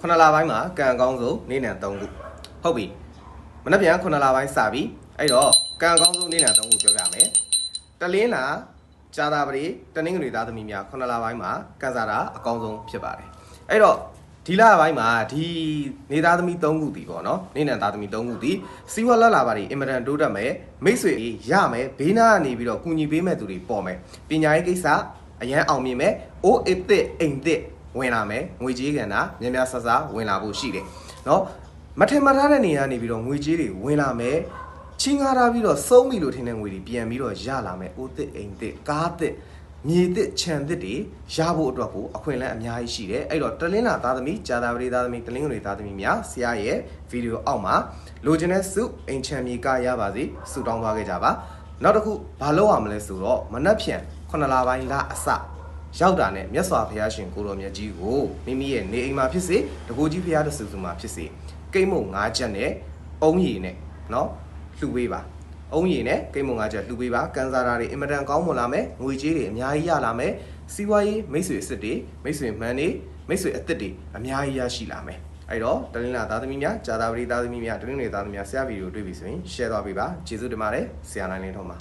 ခုနလာပိုင်းမှာကံအကောင်းဆုံးနေ့နံ3ခုဟုတ်ပြီမနေ့ပြန်ခုနလာပိုင်းစပြီအဲ့တော့ကံအကောင်းဆုံးနေ့နံ3ခုပြောပြမယ်တလင်းလာကြာတာပရိတနင်္ဂနွေသားသမီးများခုနလာပိုင်းမှာကံစားတာအကောင်းဆုံးဖြစ်ပါတယ်အဲ့တော့ဒီလပိုင်းမှာဒီနေသားသမီး3ခုတည်ပေါ့နော်နေနံသားသမီး3ခုတည်စီဝါလက်လာပါတွေအင်မတန်တိုးတက်မယ်မိတ်ဆွေရမယ်ဘေးနားကနေပြီးတော့ကူညီပေးမဲ့သူတွေပေါ်မယ်ပညာရေးကိစ္စအရန်အောင်မြင်မယ်အိုးအစ်စ်အိမ်သစ်ဝင်လာမယ်ငွေကြေးကဏ္ဍများများဆဆဝင်လာဖို့ရှိတယ်နော်မထင်မှတ်ထားတဲ့နေရာနေပြီးတော့ငွေကြေးတွေဝင်လာမယ်ချင်းကားထားပြီးတော့စုံးပြီလို့ထင်တဲ့ငွေတွေပြန်ပြီးတော့ရလာမယ်အိုးသစ်အိမ်သစ်ကားသစ်မြေသစ်ခြံသစ်တွေရဖို့အတွက်ကိုအခွင့်အလမ်းအများကြီးရှိတယ်အဲ့တော့တလင်းလာသားသမီးဂျာတာပရိသားသမီးတလင်းငွေသားသမီးများဆရာရဲ့ဗီဒီယိုအောက်မှာလိုချင်တဲ့စုအိမ်ချမ်းမြေကရပါစေစုတောင်းသွားခဲ့ကြပါနောက်တစ်ခုဘာလုပ်ရမလဲဆိုတော့မနှက်ဖြန်9လပိုင်းလအစရောက်တာနဲ့မြတ်စွာဘုရားရှင်ကိုတော်မြတ်ကြီးကိုမိမိရဲ့နေအိမ်မှာဖြစ်စေတကူကြီးဘုရားတဆူဆူမှာဖြစ်စေကိတ်မုံ9ချက်နဲ့အုံးရည်နဲ့နော်လှူပေးပါအုံးရည်နဲ့ကိတ်မုံ9ချက်လှူပေးပါကန်စာတာတွေအင်မတန်ကောင်းမွန်လာမယ်ငွေကြေးတွေအများကြီးရလာမယ်စီးပွားရေးမိတ်ဆွေအစ်စ်တွေမိတ်ဆွေမှန်တွေမိတ်ဆွေအစ်စ်တွေအများကြီးရရှိလာမယ်အဲ့တော့တလင်းလာသားသမီးများဂျာတာပရိသားသမီးများတလင်းနေသားသမီးများဆရာဗီဒီယိုတွေ့ပြီဆိုရင် share သွားပေးပါကျေးဇူးတင်ပါတယ်ဆရာနိုင်လင်းထုံးပါ